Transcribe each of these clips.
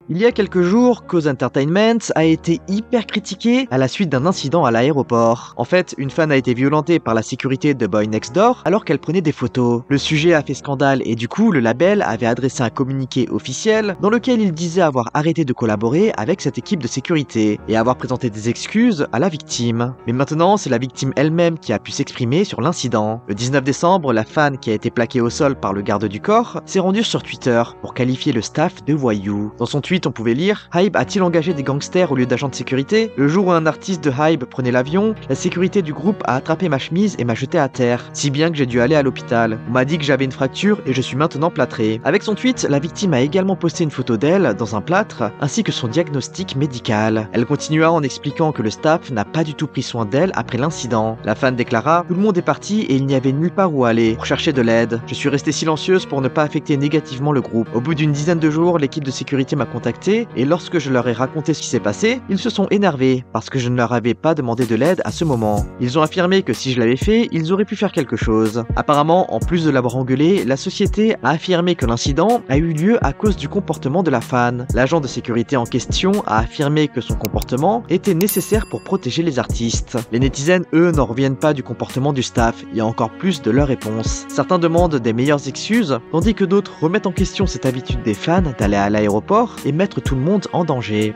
Il y a quelques jours, Cause Entertainment a été hyper critiqué à la suite d'un incident à l'aéroport. En fait, une fan a été violentée par la sécurité de Boy Next Door alors qu'elle prenait des photos. Le sujet a fait scandale et du coup, le label avait adressé un communiqué officiel dans lequel il disait avoir arrêté de collaborer avec cette équipe de sécurité et avoir présenté des excuses à la victime. Mais maintenant, c'est la victime elle-même qui a pu s'exprimer sur l'incident. Le 19 décembre, la fan qui a été plaquée au sol par le garde du corps s'est rendue sur Twitter pour qualifier le staff de voyous. Dans son tweet, on pouvait lire: Hybe a-t-il engagé des gangsters au lieu d'agents de sécurité? Le jour où un artiste de Hybe prenait l'avion, la sécurité du groupe a attrapé ma chemise et m'a jeté à terre, si bien que j'ai dû aller à l'hôpital. On m'a dit que j'avais une fracture et je suis maintenant plâtré. Avec son tweet, la victime a également posté une photo d'elle dans un plâtre, ainsi que son diagnostic médical. Elle continua en expliquant que le staff n'a pas du tout pris soin d'elle après l'incident. La fan déclara: tout le monde est parti et il n'y avait nulle part où aller pour chercher de l'aide. Je suis restée silencieuse pour ne pas affecter négativement le groupe. Au bout d'une dizaine de jours, l'équipe de sécurité m'a contacté et lorsque je leur ai raconté ce qui s'est passé, ils se sont énervés parce que je ne leur avais pas demandé de l'aide à ce moment. Ils ont affirmé que si je l'avais fait, ils auraient pu faire quelque chose. Apparemment, en plus de l'avoir engueulé, la société a affirmé que l'incident a eu lieu à cause du comportement de la fan. L'agent de sécurité en question a affirmé que son comportement était nécessaire pour protéger les artistes. Les netizens, eux, n'en reviennent pas du comportement du staff et encore plus de leur réponse. Certains demandent des meilleures excuses, tandis que d'autres remettent en question cette habitude des fans d'aller à l'aéroport et mettre tout le monde en danger.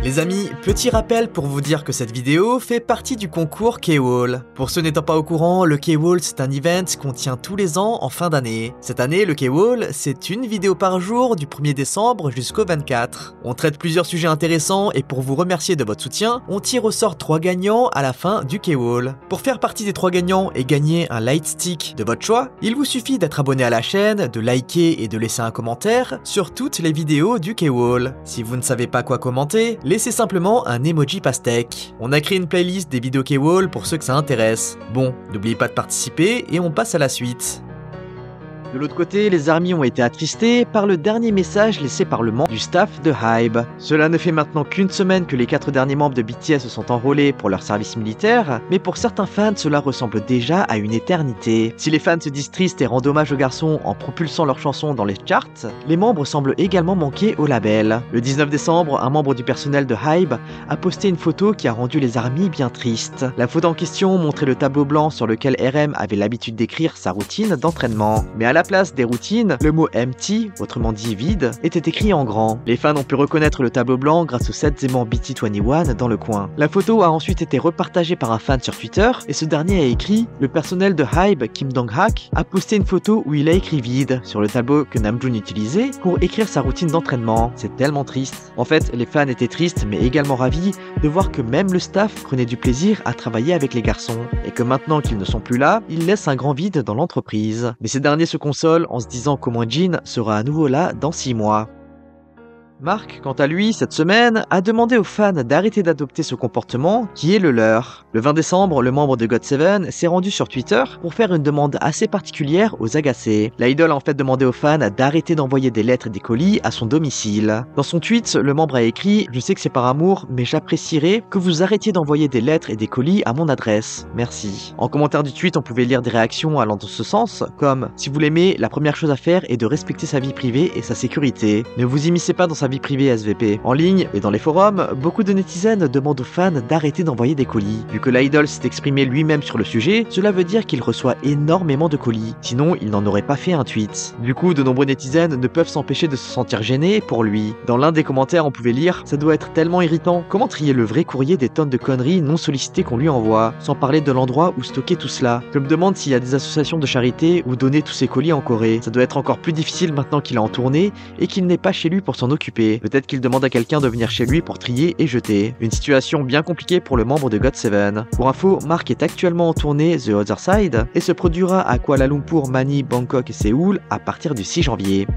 Les amis, petit rappel pour vous dire que cette vidéo fait partie du concours K-Wall. Pour ceux n'étant pas au courant, le K-Wall c'est un event qu'on tient tous les ans en fin d'année. Cette année, le K-Wall, c'est une vidéo par jour du 1er décembre jusqu'au 24. On traite plusieurs sujets intéressants et pour vous remercier de votre soutien, on tire au sort 3 gagnants à la fin du K-Wall. Pour faire partie des 3 gagnants et gagner un light stick de votre choix, il vous suffit d'être abonné à la chaîne, de liker et de laisser un commentaire sur toutes les vidéos du K-Wall. Si vous ne savez pas quoi commenter, laissez simplement un emoji pastèque. On a créé une playlist des vidéos K-Wall pour ceux que ça intéresse. Bon, n'oubliez pas de participer et on passe à la suite. De l'autre côté, les ARMY ont été attristés par le dernier message laissé par le membre du staff de Hybe. Cela ne fait maintenant qu'une semaine que les 4 derniers membres de BTS se sont enrôlés pour leur service militaire, mais pour certains fans, cela ressemble déjà à une éternité. Si les fans se disent tristes et rendent hommage aux garçons en propulsant leurs chansons dans les charts, les membres semblent également manquer au label. Le 19 décembre, un membre du personnel de Hybe a posté une photo qui a rendu les ARMY bien tristes. La photo en question montrait le tableau blanc sur lequel RM avait l'habitude d'écrire sa routine d'entraînement. Mais à la place des routines, le mot empty, autrement dit vide, était écrit en grand. Les fans ont pu reconnaître le tableau blanc grâce aux 7 aimants BT21 dans le coin. La photo a ensuite été repartagée par un fan sur Twitter et ce dernier a écrit: le personnel de Hybe, Kim Dong-hak, a posté une photo où il a écrit vide sur le tableau que Namjoon utilisait pour écrire sa routine d'entraînement. C'est tellement triste. En fait, les fans étaient tristes mais également ravis de voir que même le staff prenait du plaisir à travailler avec les garçons et que maintenant qu'ils ne sont plus là, ils laissent un grand vide dans l'entreprise. Mais ces derniers se consolent en se disant qu'au moins Jin sera à nouveau là dans 6 mois. Mark, quant à lui, cette semaine, a demandé aux fans d'arrêter d'adopter ce comportement qui est le leur. Le 20 décembre, le membre de GOT7 s'est rendu sur Twitter pour faire une demande assez particulière aux agacés. L'idol a en fait demandé aux fans d'arrêter d'envoyer des lettres et des colis à son domicile. Dans son tweet, le membre a écrit: je sais que c'est par amour, mais j'apprécierais que vous arrêtiez d'envoyer des lettres et des colis à mon adresse. Merci. En commentaire du tweet, on pouvait lire des réactions allant dans ce sens, comme: si vous l'aimez, la première chose à faire est de respecter sa vie privée et sa sécurité. Ne vous immiscez pas dans sa vie privée SVP. En ligne et dans les forums, beaucoup de netizens demandent aux fans d'arrêter d'envoyer des colis. Vu que l'idol s'est exprimé lui-même sur le sujet, cela veut dire qu'il reçoit énormément de colis. Sinon, il n'en aurait pas fait un tweet. Du coup, de nombreux netizens ne peuvent s'empêcher de se sentir gênés pour lui. Dans l'un des commentaires, on pouvait lire: ça doit être tellement irritant. Comment trier le vrai courrier des tonnes de conneries non sollicitées qu'on lui envoie, sans parler de l'endroit où stocker tout cela. Je me demande s'il y a des associations de charité où donner tous ces colis en Corée. Ça doit être encore plus difficile maintenant qu'il est en tournée et qu'il n'est pas chez lui pour s'en occuper. Peut-être qu'il demande à quelqu'un de venir chez lui pour trier et jeter. Une situation bien compliquée pour le membre de GOT7. Pour info, Mark est actuellement en tournée The Other Side et se produira à Kuala Lumpur, Manille, Bangkok et Séoul à partir du 6 janvier.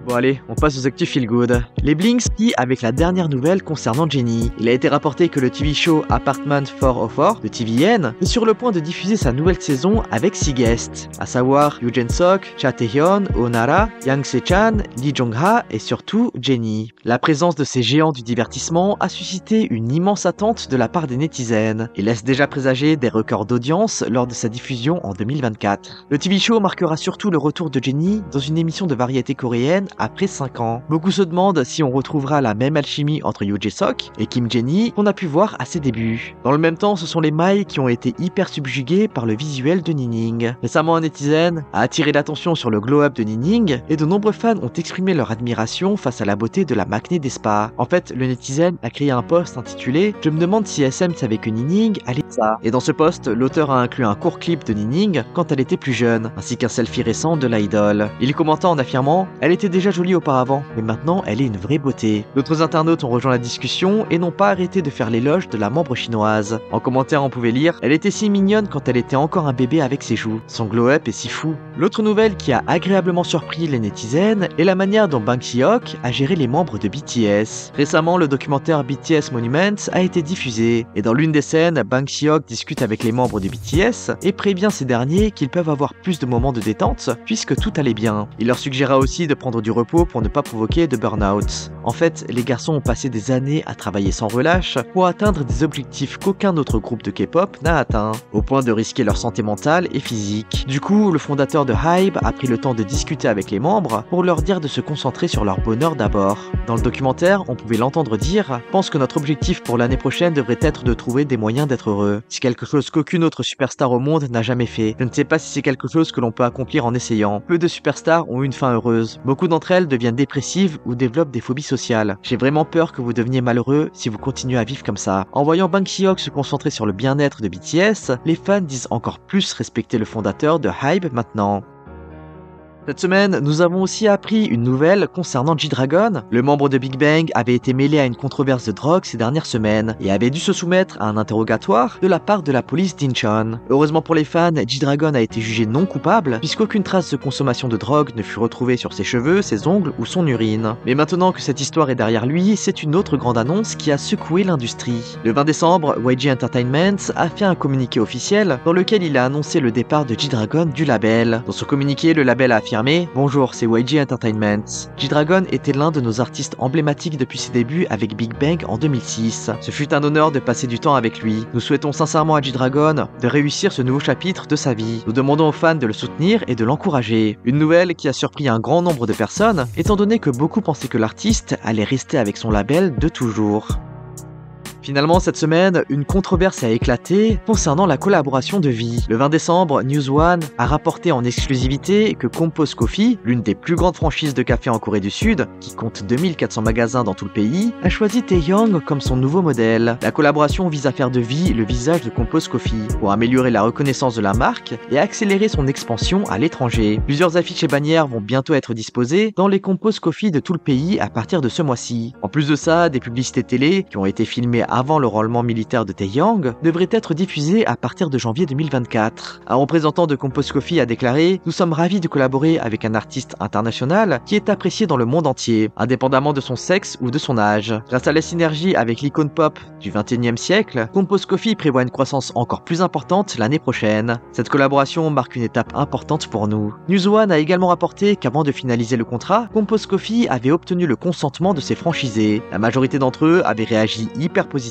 Bon allez, on passe aux actus feel good. Les Blinks qui avec la dernière nouvelle concernant Jennie. Il a été rapporté que le TV show Apartment 404 de TVN est sur le point de diffuser sa nouvelle saison avec 6 guests, à savoir Yoo Jae-sok, Cha Tae-hyun, Oh-nara, Yang Se-chan, Lee Jong-ha et surtout Jennie. La présence de ces géants du divertissement a suscité une immense attente de la part des netizens et laisse déjà présager des records d'audience lors de sa diffusion en 2024. Le TV show marquera surtout le retour de Jennie dans une émission de variété coréenne après 5 ans. Beaucoup se demandent si on retrouvera la même alchimie entre Yoo Jae-suk et Kim Jae-hee qu'on a pu voir à ses débuts. Dans le même temps, ce sont les Mai qui ont été hyper subjugués par le visuel de Nining. Récemment, un netizen a attiré l'attention sur le glow-up de Nining et de nombreux fans ont exprimé leur admiration face à la beauté de la Maknae des spas. En fait, le netizen a créé un post intitulé « Je me demande si SM savait que Nining allait ça ». Et dans ce post, l'auteur a inclus un court clip de Nining quand elle était plus jeune, ainsi qu'un selfie récent de l'idol. Il commenta en affirmant « Elle était déjà jolie auparavant, mais maintenant elle est une vraie beauté ». D'autres internautes ont rejoint la discussion et n'ont pas arrêté de faire l'éloge de la membre chinoise. En commentaire, on pouvait lire « Elle était si mignonne quand elle était encore un bébé avec ses joues. Son glow-up est si fou ». L'autre nouvelle qui a agréablement surpris les netizens est la manière dont Bang Si-hyuk a géré les membres de BTS. Récemment, le documentaire BTS Monuments a été diffusé, et dans l'une des scènes, Bang Si-hyuk discute avec les membres de BTS et prévient ces derniers qu'ils peuvent avoir plus de moments de détente puisque tout allait bien. Il leur suggéra aussi de prendre du repos pour ne pas provoquer de burn-out. En fait, les garçons ont passé des années à travailler sans relâche pour atteindre des objectifs qu'aucun autre groupe de K-pop n'a atteint, au point de risquer leur santé mentale et physique. Du coup, le fondateur de HYBE a pris le temps de discuter avec les membres pour leur dire de se concentrer sur leur bonheur d'abord. Dans le documentaire, on pouvait l'entendre dire « Pense que notre objectif pour l'année prochaine devrait être de trouver des moyens d'être heureux. C'est quelque chose qu'aucune autre superstar au monde n'a jamais fait. Je ne sais pas si c'est quelque chose que l'on peut accomplir en essayant. Peu de superstars ont une fin heureuse. Beaucoup d'entre elles deviennent dépressives ou développent des phobies sociales. J'ai vraiment peur que vous deveniez malheureux si vous continuez à vivre comme ça. » En voyant Bang Si-hyuk se concentrer sur le bien-être de BTS, les fans disent encore plus respecter le fondateur de HYBE maintenant. Cette semaine, nous avons aussi appris une nouvelle concernant G-Dragon. Le membre de Big Bang avait été mêlé à une controverse de drogue ces dernières semaines et avait dû se soumettre à un interrogatoire de la part de la police d'Incheon. Heureusement pour les fans, G-Dragon a été jugé non coupable puisqu'aucune trace de consommation de drogue ne fut retrouvée sur ses cheveux, ses ongles ou son urine. Mais maintenant que cette histoire est derrière lui, c'est une autre grande annonce qui a secoué l'industrie. Le 20 décembre, YG Entertainment a fait un communiqué officiel dans lequel il a annoncé le départ de G-Dragon du label. Dans ce communiqué, le label a affirmé « Bonjour, c'est YG Entertainment. G-Dragon était l'un de nos artistes emblématiques depuis ses débuts avec Big Bang en 2006. Ce fut un honneur de passer du temps avec lui. Nous souhaitons sincèrement à G-Dragon de réussir ce nouveau chapitre de sa vie. Nous demandons aux fans de le soutenir et de l'encourager. » Une nouvelle qui a surpris un grand nombre de personnes, étant donné que beaucoup pensaient que l'artiste allait rester avec son label de toujours. Finalement, cette semaine, une controverse a éclaté concernant la collaboration de V. Le 20 décembre, News One a rapporté en exclusivité que Compose Coffee, l'une des plus grandes franchises de café en Corée du Sud, qui compte 2400 magasins dans tout le pays, a choisi Taehyung comme son nouveau modèle. La collaboration vise à faire de V le visage de Compose Coffee, pour améliorer la reconnaissance de la marque et accélérer son expansion à l'étranger. Plusieurs affiches et bannières vont bientôt être disposées dans les Compose Coffee de tout le pays à partir de ce mois-ci. En plus de ça, des publicités télé qui ont été filmées avant le rôlement militaire de Taehyung devrait être diffusé à partir de janvier 2024. Un représentant de Compose Coffee a déclaré « Nous sommes ravis de collaborer avec un artiste international qui est apprécié dans le monde entier, indépendamment de son sexe ou de son âge. Grâce à la synergie avec l'icône pop du 21e siècle, Compose Coffee prévoit une croissance encore plus importante l'année prochaine. Cette collaboration marque une étape importante pour nous. » News One a également rapporté qu'avant de finaliser le contrat, Compose Coffee avait obtenu le consentement de ses franchisés. La majorité d'entre eux avaient réagi hyper positivement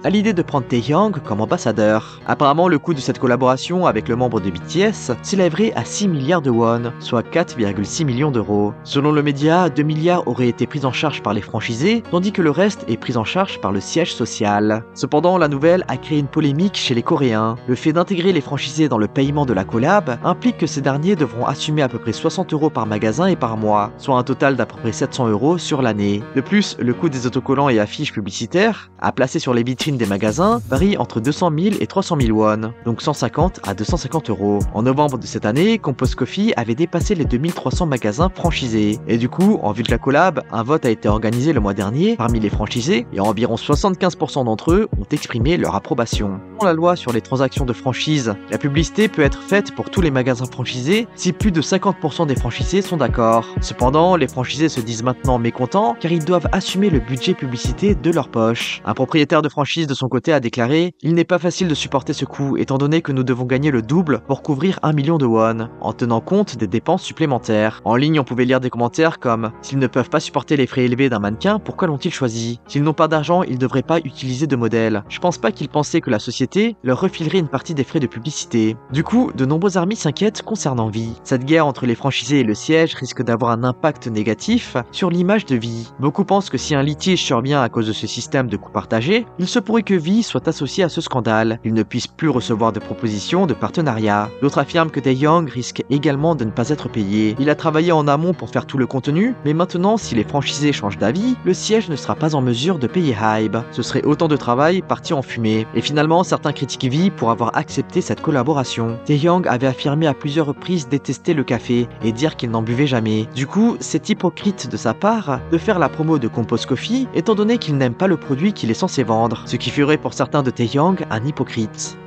à l'idée de prendre Taehyung comme ambassadeur. Apparemment, le coût de cette collaboration avec le membre de BTS s'élèverait à 6 milliards de won, soit 4,6 millions d'euros. Selon le média, 2 milliards auraient été pris en charge par les franchisés, tandis que le reste est pris en charge par le siège social. Cependant, la nouvelle a créé une polémique chez les Coréens. Le fait d'intégrer les franchisés dans le paiement de la collab implique que ces derniers devront assumer à peu près 60 € par magasin et par mois, soit un total d'à peu près 700 € sur l'année. De plus, le coût des autocollants et affiches publicitaires à placer sur les vitrines des magasins varie entre 200 000 et 300 000 won, donc 150 à 250 €. En novembre de cette année, Compose Coffee avait dépassé les 2300 magasins franchisés. Et du coup, en vue de la collab, un vote a été organisé le mois dernier parmi les franchisés et environ 75% d'entre eux ont exprimé leur approbation. Selon la loi sur les transactions de franchise, la publicité peut être faite pour tous les magasins franchisés si plus de 50% des franchisés sont d'accord. Cependant, les franchisés se disent maintenant mécontents car ils doivent assumer le budget publicité de leur poche. Un propriétaire propriétaire de franchise de son côté a déclaré « Il n'est pas facile de supporter ce coût étant donné que nous devons gagner le double pour couvrir 1 million de won, en tenant compte des dépenses supplémentaires. » En ligne, on pouvait lire des commentaires comme « S'ils ne peuvent pas supporter les frais élevés d'un mannequin, pourquoi l'ont-ils choisi? S'ils n'ont pas d'argent, ils ne devraient pas utiliser de modèle. Je pense pas qu'ils pensaient que la société leur refilerait une partie des frais de publicité. » Du coup, de nombreuses armies s'inquiètent concernant V. Cette guerre entre les franchisés et le siège risque d'avoir un impact négatif sur l'image de V. Beaucoup pensent que si un litige survient à cause de ce système de coûts partagés, il se pourrait que V soit associé à ce scandale. Il ne puisse plus recevoir de propositions de partenariat. D'autres affirment que Taehyung risque également de ne pas être payé. Il a travaillé en amont pour faire tout le contenu, mais maintenant, si les franchisés changent d'avis, le siège ne sera pas en mesure de payer Hybe. Ce serait autant de travail parti en fumée. Et finalement, certains critiquent V pour avoir accepté cette collaboration. Taehyung avait affirmé à plusieurs reprises détester le café et dire qu'il n'en buvait jamais. Du coup, c'est hypocrite de sa part de faire la promo de Compose Coffee étant donné qu'il n'aime pas le produit qu'il est censé vendre, ce qui ferait pour certains de Taehyung un hypocrite.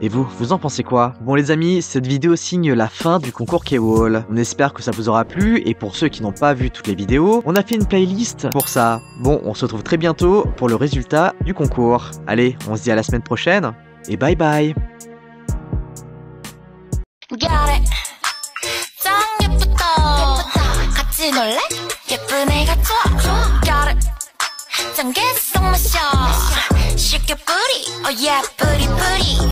Et vous en pensez quoi? Bon les amis, cette vidéo signe la fin du concours K-Wall. On espère que ça vous aura plu, et pour ceux qui n'ont pas vu toutes les vidéos, on a fait une playlist pour ça. Bon, on se retrouve très bientôt pour le résultat du concours. Allez, on se dit à la semaine prochaine, et bye bye. 쉽게 뿌리, oh yeah, 뿌리 뿌리